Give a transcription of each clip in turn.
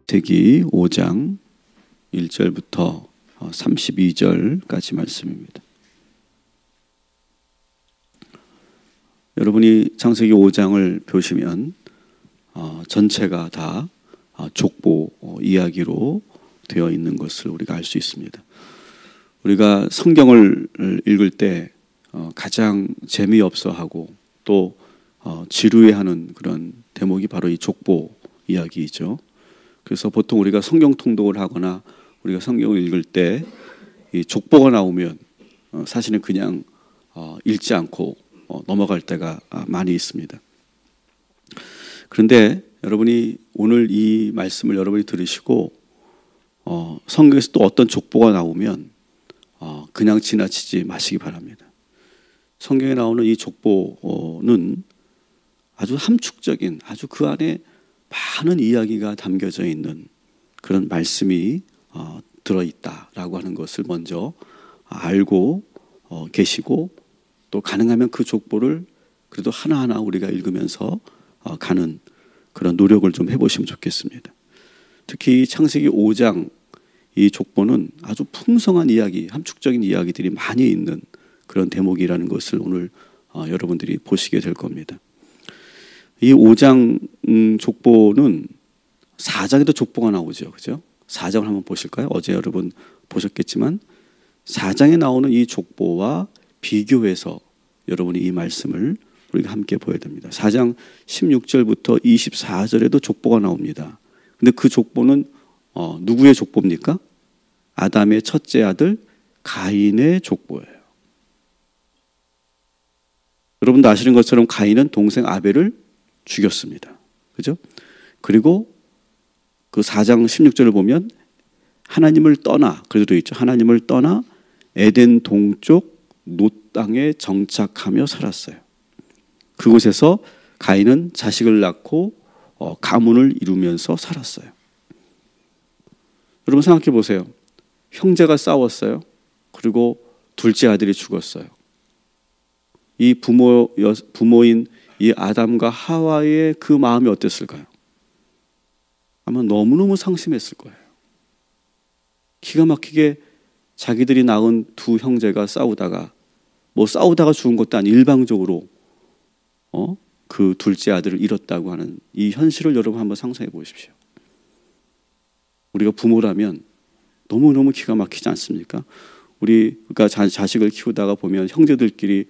창세기 5장 1절부터 32절까지 말씀입니다. 여러분이 창세기 5장을 보시면 전체가 다 족보 이야기로 되어 있는 것을 우리가 알 수 있습니다. 우리가 성경을 읽을 때 가장 재미없어하고 또 지루해하는 그런 대목이 바로 이 족보 이야기이죠. 그래서 보통 우리가 성경 통독을 하거나 우리가 성경을 읽을 때 이 족보가 나오면 사실은 그냥 읽지 않고 넘어갈 때가 많이 있습니다. 그런데 여러분이 오늘 이 말씀을 여러분이 들으시고 성경에서 또 어떤 족보가 나오면 그냥 지나치지 마시기 바랍니다. 성경에 나오는 이 족보는 아주 함축적인, 아주 그 안에 많은 이야기가 담겨져 있는 그런 말씀이 들어있다라고 하는 것을 먼저 알고 계시고, 또 가능하면 그 족보를 그래도 하나하나 우리가 읽으면서 가는 그런 노력을 좀 해보시면 좋겠습니다. 특히 창세기 5장 이 족보는 아주 풍성한 이야기, 함축적인 이야기들이 많이 있는 그런 대목이라는 것을 오늘 여러분들이 보시게 될 겁니다. 이 5장 족보는 4장에도 족보가 나오죠. 그죠? 4장을 한번 보실까요? 어제 여러분 보셨겠지만 4장에 나오는 이 족보와 비교해서 여러분이 이 말씀을 우리가 함께 보여야 됩니다. 4장 16절부터 24절에도 족보가 나옵니다. 근데 그 족보는 누구의 족보입니까? 아담의 첫째 아들 가인의 족보예요. 여러분도 아시는 것처럼 가인은 동생 아벨을 죽였습니다. 그죠? 그리고 그 4장 16절을 보면 하나님을 떠나, 그래도 있죠. 하나님을 떠나 에덴 동쪽 놋 땅에 정착하며 살았어요. 그곳에서 가인은 자식을 낳고 가문을 이루면서 살았어요. 여러분 생각해 보세요. 형제가 싸웠어요. 그리고 둘째 아들이 죽었어요. 이 부모인 이 아담과 하와의 그 마음이 어땠을까요? 아마 너무너무 상심했을 거예요. 기가 막히게 자기들이 낳은 두 형제가 싸우다가 죽은 것도 아니고 일방적으로 그 둘째 아들을 잃었다고 하는 이 현실을 여러분 한번 상상해 보십시오. 우리가 부모라면 너무너무 기가 막히지 않습니까? 우리가 자식을 키우다가 보면 형제들끼리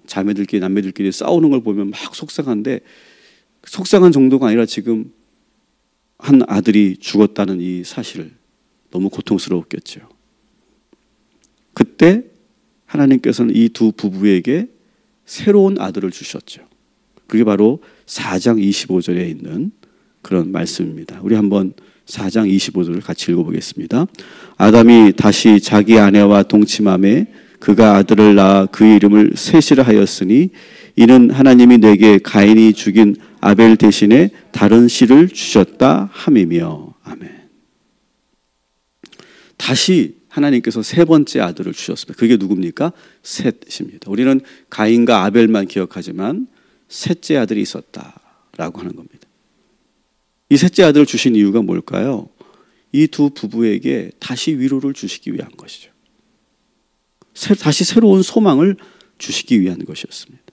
자매들끼리 남매들끼리 싸우는 걸 보면 막 속상한데, 속상한 정도가 아니라 지금 한 아들이 죽었다는 이 사실, 너무 고통스러웠겠죠. 그때 하나님께서는 이 두 부부에게 새로운 아들을 주셨죠. 그게 바로 4장 25절에 있는 그런 말씀입니다. 우리 한번 4장 25절을 같이 읽어보겠습니다. 아담이 다시 자기 아내와 동침하매 그가 아들을 낳아 그 이름을 셋이라 하였으니 이는 하나님이 내게 가인이 죽인 아벨 대신에 다른 씨를 주셨다 함이며. 아멘. 다시 하나님께서 세 번째 아들을 주셨습니다. 그게 누굽니까? 셋입니다. 우리는 가인과 아벨만 기억하지만 셋째 아들이 있었다라고 하는 겁니다. 이 셋째 아들을 주신 이유가 뭘까요? 이 두 부부에게 다시 위로를 주시기 위한 것이죠. 다시 새로운 소망을 주시기 위한 것이었습니다.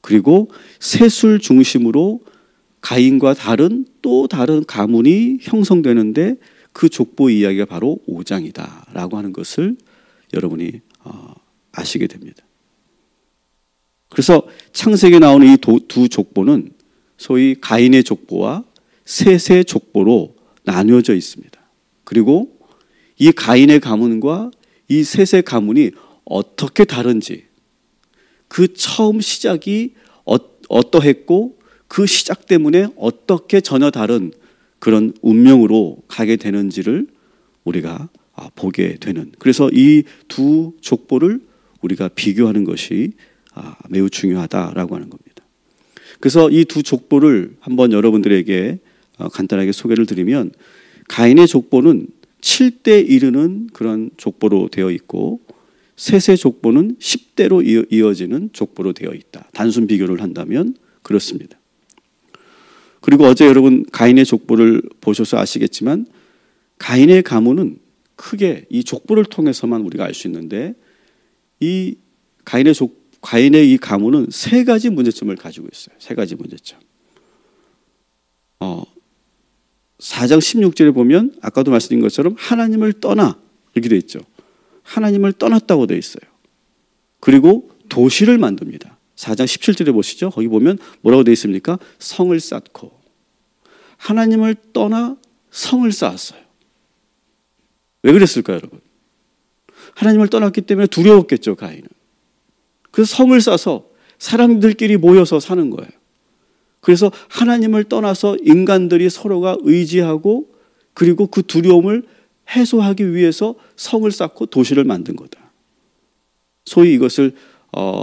그리고 셋을 중심으로 가인과 또 다른 가문이 형성되는데 그 족보 이야기가 바로 5장이다 라고 하는 것을 여러분이 아시게 됩니다. 그래서 창세기에 나오는 이 두 족보는 소위 가인의 족보와 셋의 족보로 나뉘어져 있습니다. 그리고 이 가인의 가문과 이 셋의 가문이 어떻게 다른지, 그 처음 시작이 어떠했고 그 시작 때문에 어떻게 전혀 다른 그런 운명으로 가게 되는지를 우리가 보게 되는, 그래서 이 두 족보를 우리가 비교하는 것이 매우 중요하다라고 하는 겁니다. 그래서 이 두 족보를 한번 여러분들에게 간단하게 소개를 드리면, 가인의 족보는 7대 이르는 그런 족보로 되어 있고 셋의 족보는 10대로 이어지는 족보로 되어 있다. 단순 비교를 한다면 그렇습니다. 그리고 어제 여러분 가인의 족보를 보셔서 아시겠지만 가인의 가문은 크게 이 족보를 통해서만 우리가 알 수 있는데 이 가인의 이 가문은 세 가지 문제점을 가지고 있어요. 세 가지 문제점. 4장 16절에 보면 아까도 말씀드린 것처럼 하나님을 떠나 이렇게 되어 있죠. 하나님을 떠났다고 되어 있어요. 그리고 도시를 만듭니다. 4장 17절에 보시죠. 거기 보면 뭐라고 되어 있습니까? 성을 쌓고. 하나님을 떠나 성을 쌓았어요. 왜 그랬을까요, 여러분? 하나님을 떠났기 때문에 두려웠겠죠, 가인은. 그래서 성을 쌓아서 사람들끼리 모여서 사는 거예요. 그래서 하나님을 떠나서 인간들이 서로가 의지하고 그리고 그 두려움을 해소하기 위해서 성을 쌓고 도시를 만든 거다. 소위 이것을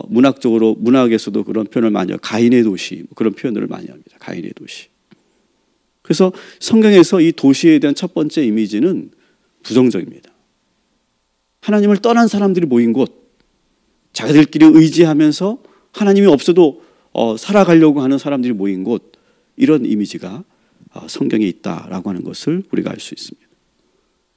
문학에서도 그런 표현을 많이 해요. 가인의 도시, 그런 표현을 많이 합니다. 가인의 도시. 그래서 성경에서 이 도시에 대한 첫 번째 이미지는 부정적입니다. 하나님을 떠난 사람들이 모인 곳, 자기들끼리 의지하면서 하나님이 없어도 살아가려고 하는 사람들이 모인 곳, 이런 이미지가 성경에 있다라고 하는 것을 우리가 알 수 있습니다.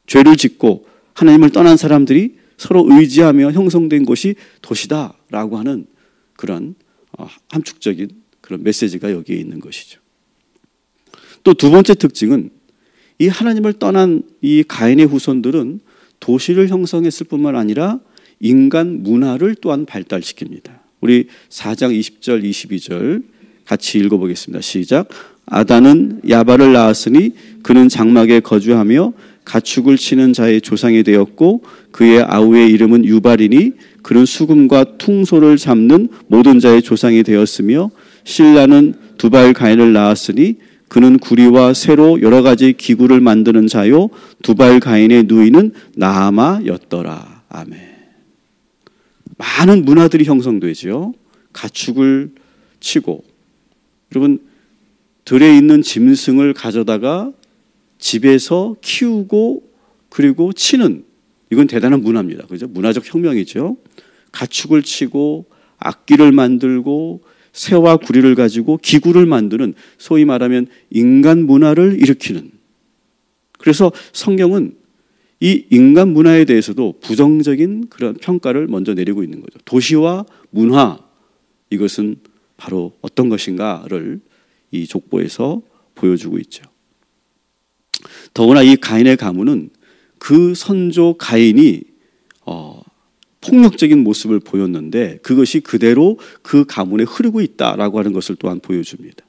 죄를 짓고 하나님을 떠난 사람들이 서로 의지하며 형성된 곳이 도시다라고 하는 그런 함축적인 그런 메시지가 여기에 있는 것이죠. 또 두 번째 특징은 이 하나님을 떠난 이 가인의 후손들은 도시를 형성했을 뿐만 아니라 인간 문화를 또한 발달시킵니다. 우리 4장 20절 22절 같이 읽어보겠습니다. 시작. 아단은 야발을 낳았으니 그는 장막에 거주하며 가축을 치는 자의 조상이 되었고 그의 아우의 이름은 유발이니 그는 수금과 퉁소를 잡는 모든 자의 조상이 되었으며 실라는 두발 가인을 낳았으니 그는 구리와 쇠로 여러 가지 기구를 만드는 자요 두발 가인의 누이는 나아마였더라. 아멘. 많은 문화들이 형성되죠. 가축을 치고 여러분 들에 있는 짐승을 가져다가 집에서 키우고 그리고 치는 이건 대단한 문화입니다. 그죠? 문화적 혁명이죠. 가축을 치고 악기를 만들고 새와 구리를 가지고 기구를 만드는 소위 말하면 인간 문화를 일으키는. 그래서 성경은 이 인간 문화에 대해서도 부정적인 그런 평가를 먼저 내리고 있는 거죠. 도시와 문화 이것은 바로 어떤 것인가를 이 족보에서 보여주고 있죠. 더구나 이 가인의 가문은 그 선조 가인이 폭력적인 모습을 보였는데 그것이 그대로 그 가문에 흐르고 있다라고 하는 것을 또한 보여줍니다.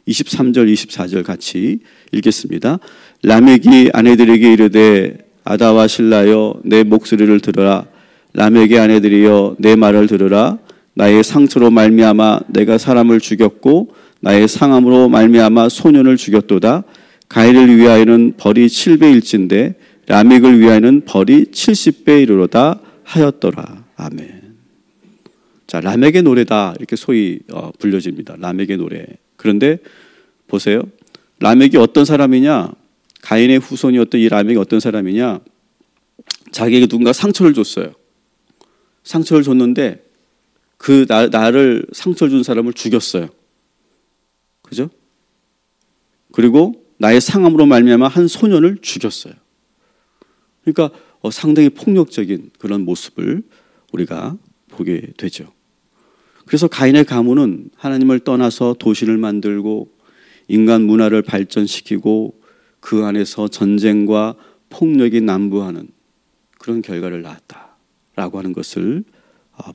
23절 24절 같이 읽겠습니다. 라멕이 아내들에게 이르되 아다와 실라여 내 목소리를 들으라. 라멕의 아내들이여 내 말을 들으라. 나의 상처로 말미암아 내가 사람을 죽였고 나의 상함으로 말미암아 소년을 죽였도다. 가인을 위하여는 벌이 7배일진데 라멕을 위하여는 벌이 70배 이르로다 하였더라. 아멘. 자, 라멕의 노래다 이렇게 소위 불려집니다. 라멕의 노래. 그런데 보세요. 라멕이 어떤 사람이냐? 가인의 후손이었던 이 라멕이 어떤 사람이냐? 자기에게 누군가 상처를 줬어요. 상처를 줬는데 그 나를 상처를 준 사람을 죽였어요. 그죠? 그리고 나의 상함으로 말미암아 한 소년을 죽였어요. 그러니까 상당히 폭력적인 그런 모습을 우리가 보게 되죠. 그래서 가인의 가문은 하나님을 떠나서 도시를 만들고 인간 문화를 발전시키고 그 안에서 전쟁과 폭력이 난무하는 그런 결과를 낳았다라고 하는 것을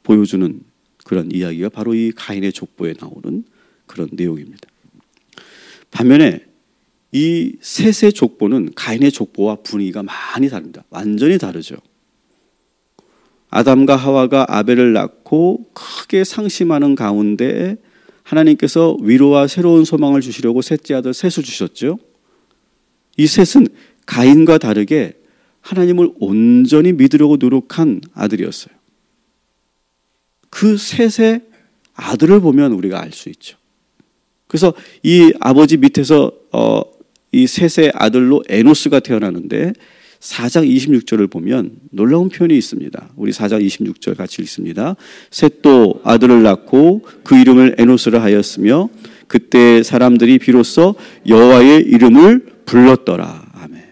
보여주는 그런 이야기가 바로 이 가인의 족보에 나오는 그런 내용입니다. 반면에 이 셋의 족보는 가인의 족보와 분위기가 많이 다릅니다. 완전히 다르죠. 아담과 하와가 아벨을 낳고 크게 상심하는 가운데 하나님께서 위로와 새로운 소망을 주시려고 셋째 아들 셋을 주셨죠. 이 셋은 가인과 다르게 하나님을 온전히 믿으려고 노력한 아들이었어요. 그 셋의 아들을 보면 우리가 알 수 있죠. 그래서 이 아버지 밑에서 이 셋의 아들로 에노스가 태어나는데 4장 26절을 보면 놀라운 표현이 있습니다. 우리 4장 26절 같이 읽습니다. 셋도 아들을 낳고 그 이름을 에노스라 하였으며 그때 사람들이 비로소 여호와의 이름을 불렀더라. 아멘.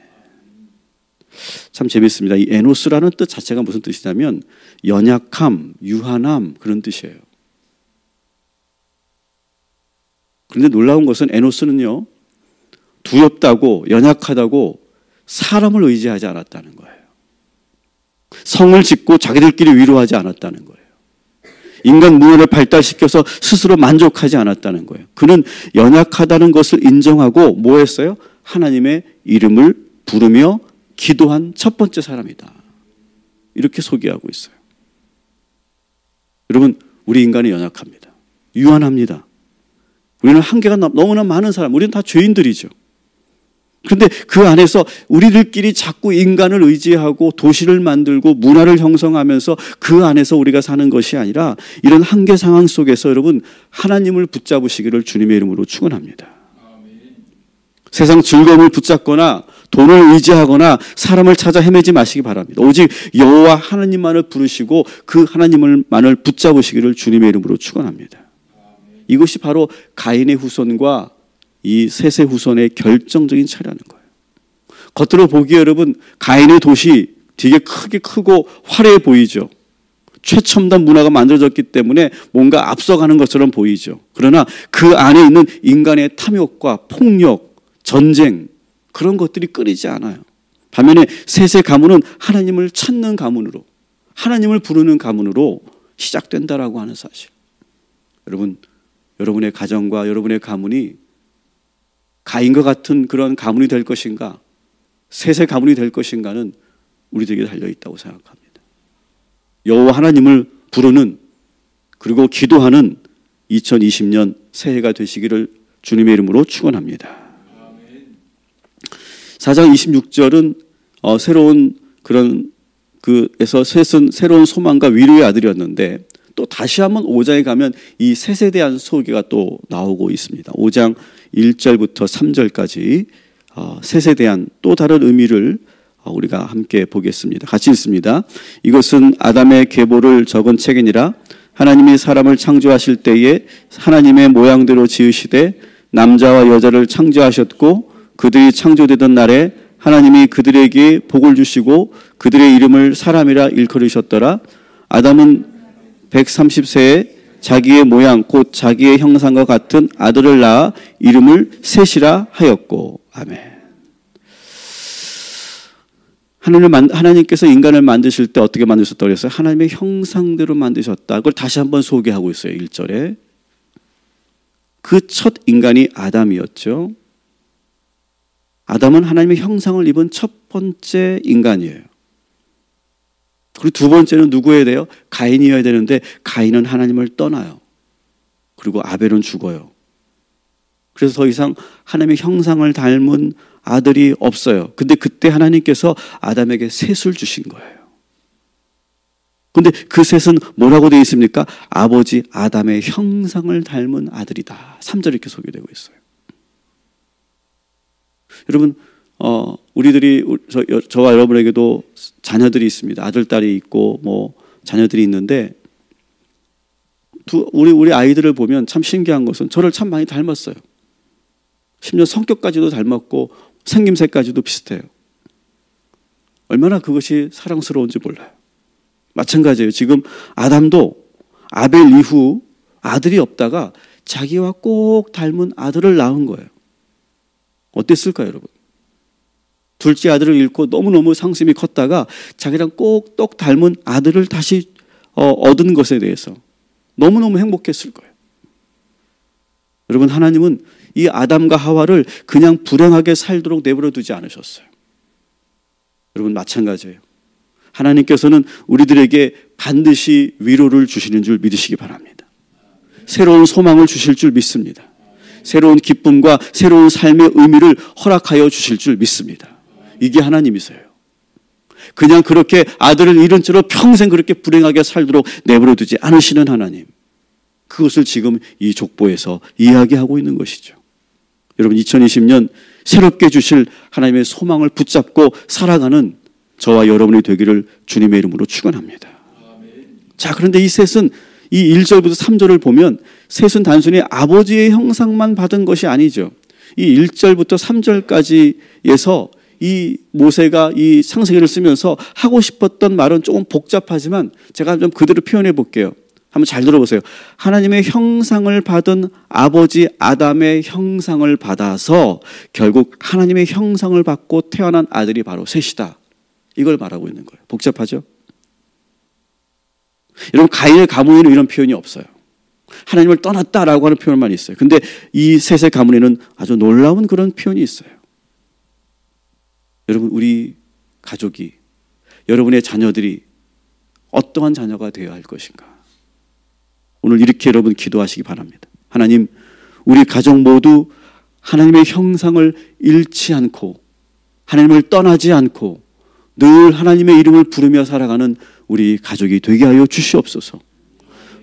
참 재밌습니다. 이 에노스라는 뜻 자체가 무슨 뜻이냐면 연약함, 유한함 그런 뜻이에요. 그런데 놀라운 것은 에노스는요, 두렵다고 연약하다고 사람을 의지하지 않았다는 거예요. 성을 짓고 자기들끼리 위로하지 않았다는 거예요. 인간 문화를 발달시켜서 스스로 만족하지 않았다는 거예요. 그는 연약하다는 것을 인정하고 뭐 했어요? 하나님의 이름을 부르며 기도한 첫 번째 사람이다. 이렇게 소개하고 있어요. 여러분, 우리 인간은 연약합니다. 유한합니다. 우리는 한계가 너무나 많은 사람, 우리는 다 죄인들이죠. 그런데 그 안에서 우리들끼리 자꾸 인간을 의지하고 도시를 만들고 문화를 형성하면서 그 안에서 우리가 사는 것이 아니라 이런 한계 상황 속에서 여러분 하나님을 붙잡으시기를 주님의 이름으로 축원합니다. 세상 즐거움을 붙잡거나 돈을 의지하거나 사람을 찾아 헤매지 마시기 바랍니다. 오직 여호와 하나님만을 부르시고 그 하나님만을 붙잡으시기를 주님의 이름으로 축원합니다. 이것이 바로 가인의 후손과 이 셋의 후손의 결정적인 차이라는 거예요. 겉으로 보기에 여러분 가인의 도시 되게 크게 크고 화려해 보이죠. 최첨단 문화가 만들어졌기 때문에 뭔가 앞서가는 것처럼 보이죠. 그러나 그 안에 있는 인간의 탐욕과 폭력, 전쟁 그런 것들이 끊이지 않아요. 반면에 셋의 가문은 하나님을 찾는 가문으로, 하나님을 부르는 가문으로 시작된다라고 하는 사실. 여러분, 여러분의 가정과 여러분의 가문이 가인과 같은 그런 가문이 될 것인가, 셋의 가문이 될 것인가는 우리들에게 달려있다고 생각합니다. 여호와 하나님을 부르는 그리고 기도하는 2020년 새해가 되시기를 주님의 이름으로 축원합니다. 4장 26절은 새로운 그런 그에서 셋은 새로운 소망과 위로의 아들이었는데 또 다시 한번 5장에 가면 이 셋에 대한 소개가 또 나오고 있습니다. 5장 1절부터 3절까지 셋에 대한 또 다른 의미를 우리가 함께 보겠습니다. 같이 읽습니다. 이것은 아담의 계보를 적은 책이니라. 하나님이 사람을 창조하실 때에 하나님의 모양대로 지으시되 남자와 여자를 창조하셨고 그들이 창조되던 날에 하나님이 그들에게 복을 주시고 그들의 이름을 사람이라 일컬으셨더라. 아담은 130세에 자기의 모양 곧 자기의 형상과 같은 아들을 낳아 이름을 셋이라 하였고. 아멘. 하나님께서 인간을 만드실 때 어떻게 만드셨다고 그랬어요? 하나님의 형상대로 만드셨다. 그걸 다시 한번 소개하고 있어요. 1절에. 그 첫 인간이 아담이었죠. 아담은 하나님의 형상을 입은 첫 번째 인간이에요. 그리고 두 번째는 누구여야 돼요? 가인이어야 되는데 가인은 하나님을 떠나요. 그리고 아벨은 죽어요. 그래서 더 이상 하나님의 형상을 닮은 아들이 없어요. 근데 그때 하나님께서 아담에게 셋을 주신 거예요. 근데 그 셋은 뭐라고 되어 있습니까? 아버지 아담의 형상을 닮은 아들이다. 3절 이렇게 소개되고 있어요. 여러분, 우리들이 저와 여러분에게도 자녀들이 있습니다. 아들, 딸이 있고 뭐 자녀들이 있는데 우리 아이들을 보면 참 신기한 것은 저를 참 많이 닮았어요. 심지어 성격까지도 닮았고 생김새까지도 비슷해요. 얼마나 그것이 사랑스러운지 몰라요. 마찬가지예요. 지금 아담도 아벨 이후 아들이 없다가 자기와 꼭 닮은 아들을 낳은 거예요. 어땠을까요, 여러분? 둘째 아들을 잃고 너무너무 상심이 컸다가 자기랑 꼭 똑 닮은 아들을 다시 얻은 것에 대해서 너무너무 행복했을 거예요. 여러분, 하나님은 이 아담과 하와를 그냥 불행하게 살도록 내버려 두지 않으셨어요. 여러분, 마찬가지예요. 하나님께서는 우리들에게 반드시 위로를 주시는 줄 믿으시기 바랍니다. 새로운 소망을 주실 줄 믿습니다. 새로운 기쁨과 새로운 삶의 의미를 허락하여 주실 줄 믿습니다. 이게 하나님이세요. 그냥 그렇게 아들을 잃은 채로 평생 그렇게 불행하게 살도록 내버려 두지 않으시는 하나님. 그것을 지금 이 족보에서 이야기하고 있는 것이죠. 여러분, 2020년 새롭게 주실 하나님의 소망을 붙잡고 살아가는 저와 여러분이 되기를 주님의 이름으로 축원합니다. 자, 그런데 이 셋은 이 1절부터 3절을 보면 셋은 단순히 아버지의 형상만 받은 것이 아니죠. 이 1절부터 3절까지에서 이 모세가 이 창세기를 쓰면서 하고 싶었던 말은 조금 복잡하지만 제가 좀 그대로 표현해 볼게요. 한번 잘 들어보세요. 하나님의 형상을 받은 아버지 아담의 형상을 받아서 결국 하나님의 형상을 받고 태어난 아들이 바로 셋이다. 이걸 말하고 있는 거예요. 복잡하죠? 여러분, 가인의 가문에는 이런 표현이 없어요. 하나님을 떠났다라고 하는 표현만 있어요. 근데 이 셋의 가문에는 아주 놀라운 그런 표현이 있어요. 여러분, 우리 가족이, 여러분의 자녀들이 어떠한 자녀가 되어야 할 것인가? 오늘 이렇게 여러분 기도하시기 바랍니다. 하나님, 우리 가족 모두 하나님의 형상을 잃지 않고 하나님을 떠나지 않고 늘 하나님의 이름을 부르며 살아가는 우리 가족이 되게 하여 주시옵소서.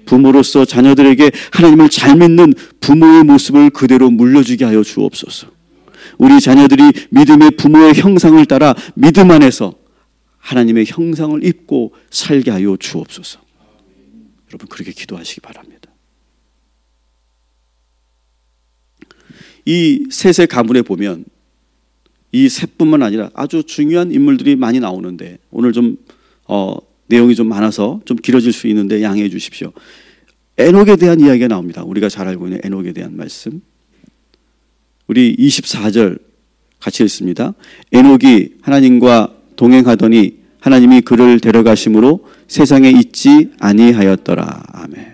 부모로서 자녀들에게 하나님을 잘 믿는 부모의 모습을 그대로 물려주게 하여 주옵소서. 우리 자녀들이 믿음의 부모의 형상을 따라 믿음 안에서 하나님의 형상을 입고 살게 하여 주옵소서. 여러분, 그렇게 기도하시기 바랍니다. 이 셋의 가문에 보면 이 셋뿐만 아니라 아주 중요한 인물들이 많이 나오는데 오늘 좀 내용이 좀 많아서 좀 길어질 수 있는데 양해해 주십시오. 에녹에 대한 이야기가 나옵니다. 우리가 잘 알고 있는 에녹에 대한 말씀. 우리 24절 같이 읽습니다. 에녹이 하나님과 동행하더니 하나님이 그를 데려가심으로 세상에 있지 아니하였더라. 아멘.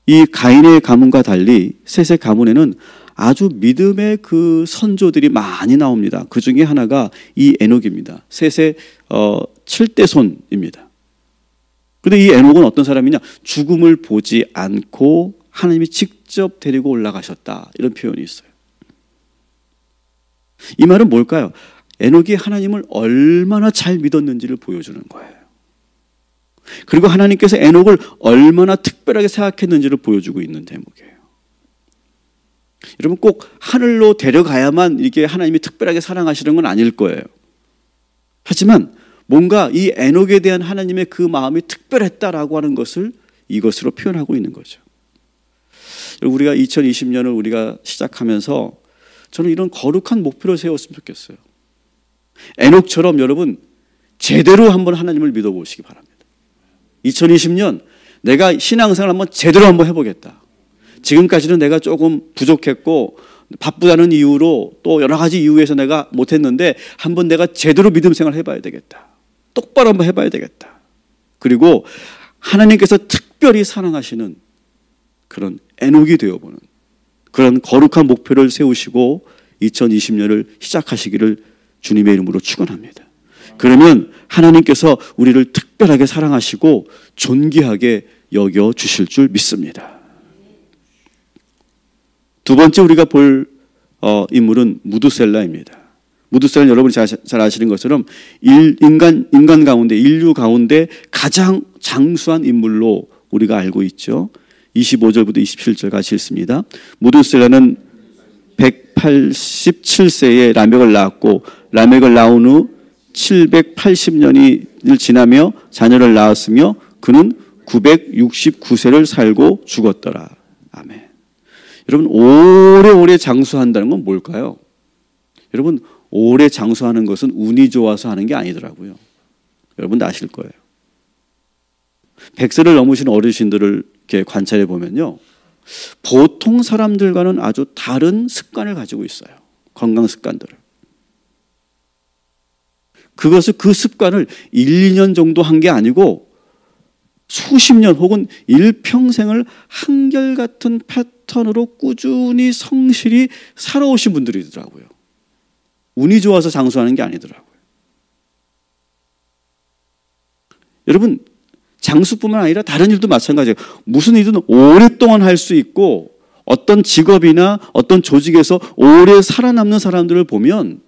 이 가인의 가문과 달리 셋의 가문에는 아주 믿음의 그 선조들이 많이 나옵니다. 그 중에 하나가 이 에녹입니다. 셋의 7대 손입니다. 그런데 이 에녹은 어떤 사람이냐? 죽음을 보지 않고 하나님이 직접 데리고 올라가셨다. 이런 표현이 있어요. 이 말은 뭘까요? 에녹이 하나님을 얼마나 잘 믿었는지를 보여주는 거예요. 그리고 하나님께서 에녹을 얼마나 특별하게 생각했는지를 보여주고 있는 대목이에요. 여러분, 꼭 하늘로 데려가야만 이렇게 하나님이 특별하게 사랑하시는 건 아닐 거예요. 하지만 뭔가 이 에녹에 대한 하나님의 그 마음이 특별했다라고 하는 것을 이것으로 표현하고 있는 거죠. 우리가 2020년을 우리가 시작하면서 저는 이런 거룩한 목표를 세웠으면 좋겠어요. 에녹처럼 여러분 제대로 한번 하나님을 믿어보시기 바랍니다. 2020년 내가 신앙생활 한번 제대로 한번 해보겠다. 지금까지는 내가 조금 부족했고 바쁘다는 이유로 또 여러 가지 이유에서 내가 못했는데 한번 내가 제대로 믿음 생활 해봐야 되겠다. 똑바로 한번 해봐야 되겠다. 그리고 하나님께서 특별히 사랑하시는 그런 에녹이 되어보는 그런 거룩한 목표를 세우시고 2020년을 시작하시기를 주님의 이름으로 축원합니다. 그러면 하나님께서 우리를 특별하게 사랑하시고 존귀하게 여겨 주실 줄 믿습니다. 두 번째 우리가 볼 인물은 무두셀라입니다. 무두셀라는 여러분이 잘 아시는 것처럼 인간 가운데, 인류 가운데 가장 장수한 인물로 우리가 알고 있죠. 25절부터 27절 같이 읽습니다. 무두셀라는 187세에 라멕을 낳았고 라멕을 낳은 후 780년이 지나며 자녀를 낳았으며 그는 969세를 살고 죽었더라. 아멘. 여러분, 오래오래 장수한다는 건 뭘까요? 여러분, 오래 장수하는 것은 운이 좋아서 하는 게 아니더라고요. 여러분 아실 거예요. 100세를 넘으신 어르신들을 이렇게 관찰해 보면요, 보통 사람들과는 아주 다른 습관을 가지고 있어요. 건강 습관들을. 그 습관을 1, 2년 정도 한 게 아니고 수십 년 혹은 일평생을 한결같은 패턴으로 꾸준히 성실히 살아오신 분들이더라고요. 운이 좋아서 장수하는 게 아니더라고요. 여러분, 장수뿐만 아니라 다른 일도 마찬가지예요. 무슨 일든 오랫동안 할 수 있고 어떤 직업이나 어떤 조직에서 오래 살아남는 사람들을 보면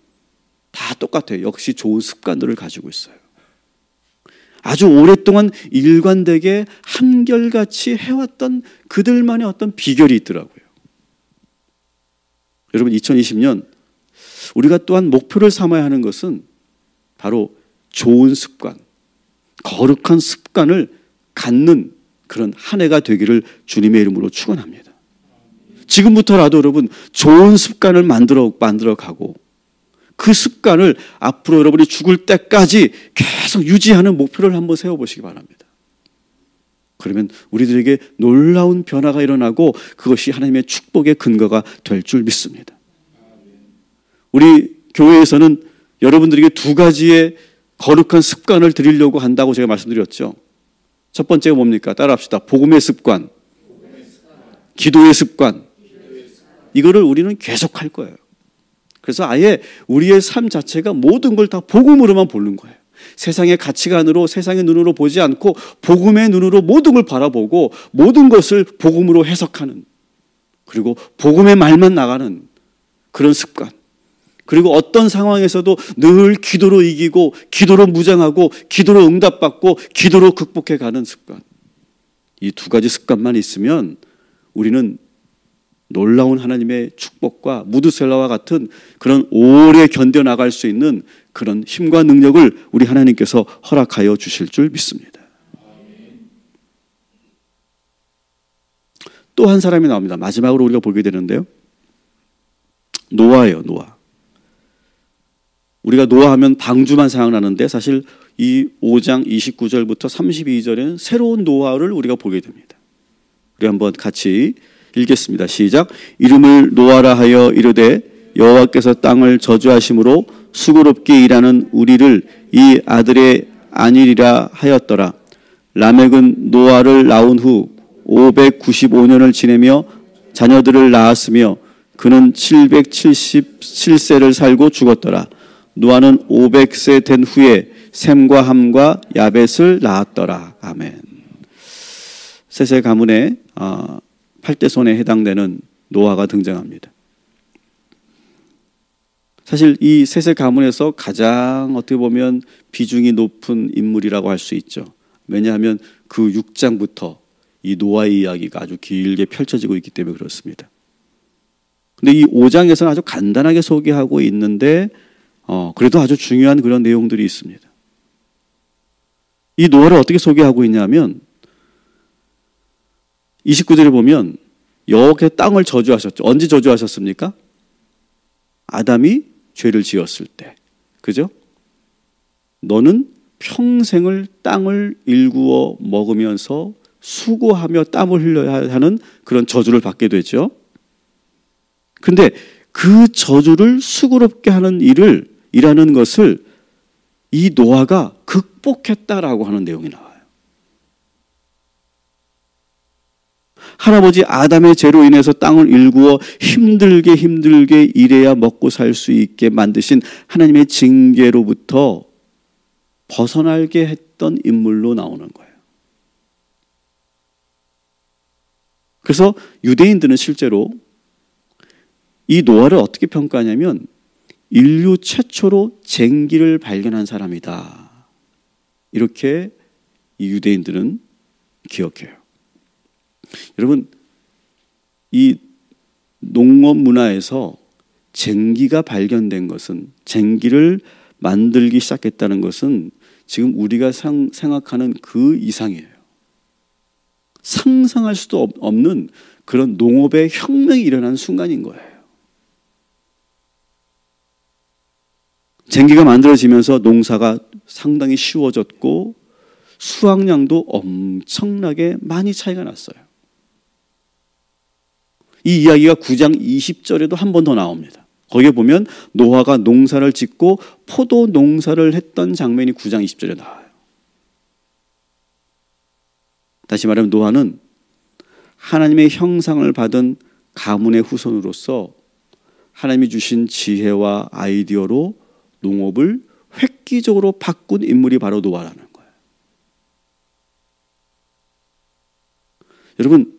다 똑같아요. 역시 좋은 습관들을 가지고 있어요. 아주 오랫동안 일관되게 한결같이 해왔던 그들만의 어떤 비결이 있더라고요. 여러분, 2020년 우리가 또한 목표를 삼아야 하는 것은 바로 좋은 습관, 거룩한 습관을 갖는 그런 한 해가 되기를 주님의 이름으로 축원합니다. 지금부터라도 여러분 좋은 습관을 만들어 가고 그 습관을 앞으로 여러분이 죽을 때까지 계속 유지하는 목표를 한번 세워보시기 바랍니다. 그러면 우리들에게 놀라운 변화가 일어나고 그것이 하나님의 축복의 근거가 될 줄 믿습니다. 우리 교회에서는 여러분들에게 두 가지의 거룩한 습관을 드리려고 한다고 제가 말씀드렸죠. 첫 번째가 뭡니까? 따라합시다. 복음의 습관, 기도의 습관. 이거를 우리는 계속 할 거예요. 그래서 아예 우리의 삶 자체가 모든 걸 다 복음으로만 보는 거예요. 세상의 가치관으로, 세상의 눈으로 보지 않고 복음의 눈으로 모든 걸 바라보고 모든 것을 복음으로 해석하는, 그리고 복음의 말만 나가는 그런 습관. 그리고 어떤 상황에서도 늘 기도로 이기고 기도로 무장하고 기도로 응답받고 기도로 극복해가는 습관. 이 두 가지 습관만 있으면 우리는 놀라운 하나님의 축복과 무드셀라와 같은 그런 오래 견뎌나갈 수 있는 그런 힘과 능력을 우리 하나님께서 허락하여 주실 줄 믿습니다. 또 한 사람이 나옵니다. 마지막으로 우리가 보게 되는데요. 노아예요. 노아. 우리가 노아하면 방주만 생각나는데 사실 이 5장 29절부터 32절에는 새로운 노아를 우리가 보게 됩니다. 우리 한번 같이 읽겠습니다. 시작. 이름을 노아라 하여 이르되 여호와께서 땅을 저주하심으로 수고롭게 일하는 우리를 이 아들의 아니리라 하였더라. 라멕은 노아를 낳은 후 595년을 지내며 자녀들을 낳았으며 그는 777세를 살고 죽었더라. 노아는 500세 된 후에 셈과 함과 야벳을 낳았더라. 아멘. 셋의 가문의 8대손에 해당되는 노아가 등장합니다. 사실 이 셋의 가문에서 가장 어떻게 보면 비중이 높은 인물이라고 할 수 있죠. 왜냐하면 그 6장부터 이 노아의 이야기가 아주 길게 펼쳐지고 있기 때문에 그렇습니다. 근데 이 5장에서는 아주 간단하게 소개하고 있는데 그래도 아주 중요한 그런 내용들이 있습니다. 이 노아를 어떻게 소개하고 있냐면 29절에 보면 여호와께서 땅을 저주하셨죠. 언제 저주하셨습니까? 아담이 죄를 지었을 때. 그죠? 너는 평생을 땅을 일구어 먹으면서 수고하며 땀을 흘려야 하는 그런 저주를 받게 되죠. 근데 그 저주를 수고롭게 하는 일하는 것을 이 노아가 극복했다라고 하는 내용이 나와요. 할아버지 아담의 죄로 인해서 땅을 일구어 힘들게 일해야 먹고 살 수 있게 만드신 하나님의 징계로부터 벗어나게 했던 인물로 나오는 거예요. 그래서 유대인들은 실제로 이 노아를 어떻게 평가하냐면 인류 최초로 쟁기를 발견한 사람이다. 이렇게 이 유대인들은 기억해요. 여러분, 이 농업 문화에서 쟁기가 발견된 것은, 쟁기를 만들기 시작했다는 것은 지금 우리가 생각하는 그 이상이에요. 상상할 수도 없는 그런 농업의 혁명이 일어난 순간인 거예요. 쟁기가 만들어지면서 농사가 상당히 쉬워졌고 수확량도 엄청나게 많이 차이가 났어요. 이 이야기가 9장 20절에도 한 번 더 나옵니다. 거기에 보면 노아가 농사를 짓고 포도 농사를 했던 장면이 9장 20절에 나와요. 다시 말하면 노아는 하나님의 형상을 받은 가문의 후손으로서 하나님이 주신 지혜와 아이디어로 농업을 획기적으로 바꾼 인물이 바로 노아라는 거예요. 여러분,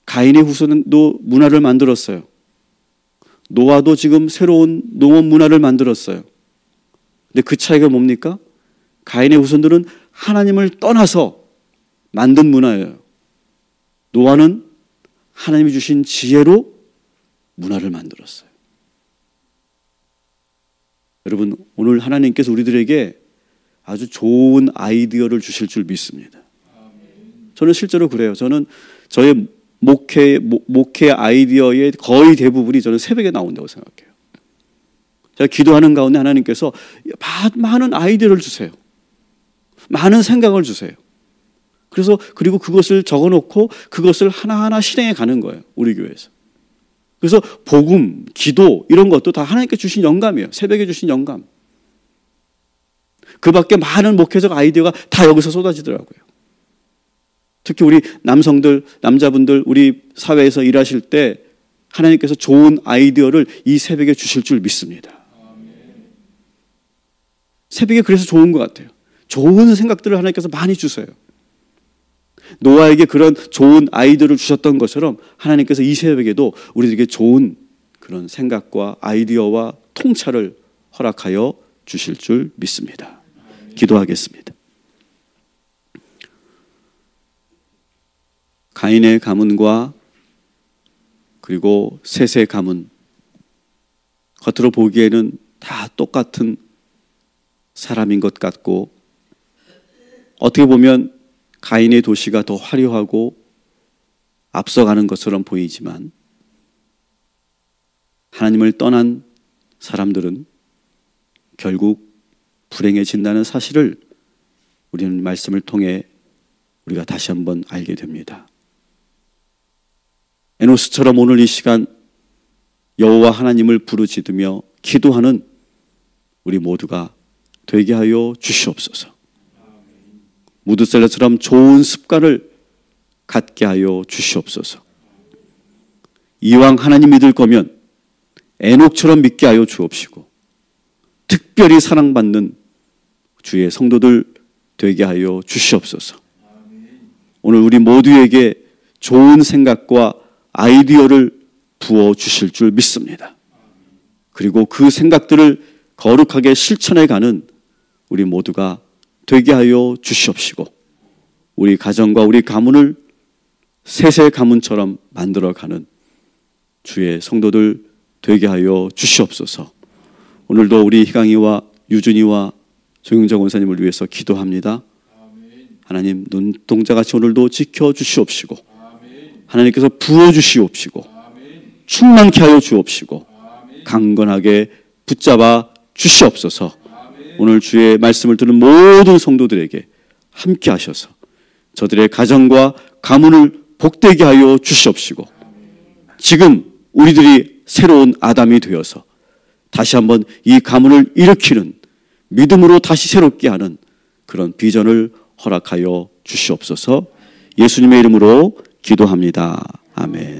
가인의 후손도 문화를 만들었어요. 노아도 지금 새로운 농업 문화를 만들었어요. 근데 그 차이가 뭡니까? 가인의 후손들은 하나님을 떠나서 만든 문화예요. 노아는 하나님이 주신 지혜로 문화를 만들었어요. 여러분, 오늘 하나님께서 우리들에게 아주 좋은 아이디어를 주실 줄 믿습니다. 저는 실제로 그래요. 저는 저의 목회 아이디어의 거의 대부분이 저는 새벽에 나온다고 생각해요. 제가 기도하는 가운데 하나님께서 많은 아이디어를 주세요. 많은 생각을 주세요. 그리고 그것을 적어놓고 그것을 하나하나 실행해 가는 거예요. 우리 교회에서. 그래서 복음, 기도 이런 것도 다 하나님께 주신 영감이에요. 새벽에 주신 영감. 그 밖에 많은 목회적 아이디어가 다 여기서 쏟아지더라고요. 특히 우리 남자분들 우리 사회에서 일하실 때 하나님께서 좋은 아이디어를 이 새벽에 주실 줄 믿습니다. 새벽에 그래서 좋은 것 같아요. 좋은 생각들을 하나님께서 많이 주세요. 노아에게 그런 좋은 아이디어를 주셨던 것처럼 하나님께서 이 새벽에도 우리에게 좋은 그런 생각과 아이디어와 통찰을 허락하여 주실 줄 믿습니다. 기도하겠습니다. 가인의 가문과 그리고 셋의 가문, 겉으로 보기에는 다 똑같은 사람인 것 같고 어떻게 보면 가인의 도시가 더 화려하고 앞서가는 것처럼 보이지만 하나님을 떠난 사람들은 결국 불행해진다는 사실을 우리는 말씀을 통해 우리가 다시 한번 알게 됩니다. 에노스처럼 오늘 이 시간 여호와 하나님을 부르짖으며 기도하는 우리 모두가 되게 하여 주시옵소서. 무드셀라처럼 좋은 습관을 갖게 하여 주시옵소서. 이왕 하나님 믿을 거면 에녹처럼 믿게 하여 주옵시고 특별히 사랑받는 주의 성도들 되게 하여 주시옵소서. 오늘 우리 모두에게 좋은 생각과 아이디어를 부어 주실 줄 믿습니다. 그리고 그 생각들을 거룩하게 실천해 가는 우리 모두가 되게 하여 주시옵시고 우리 가정과 우리 가문을 셋의 가문처럼 만들어가는 주의 성도들 되게 하여 주시옵소서. 오늘도 우리 희강이와 유준이와 조영정 원사님을 위해서 기도합니다. 하나님 눈동자같이 오늘도 지켜주시옵시고 하나님께서 부어주시옵시고 충만케 하여 주옵시고 강건하게 붙잡아 주시옵소서. 오늘 주의 말씀을 듣는 모든 성도들에게 함께 하셔서 저들의 가정과 가문을 복되게 하여 주시옵시고 지금 우리들이 새로운 아담이 되어서 다시 한번 이 가문을 일으키는 믿음으로 다시 새롭게 하는 그런 비전을 허락하여 주시옵소서. 예수님의 이름으로 기도합니다. 아멘.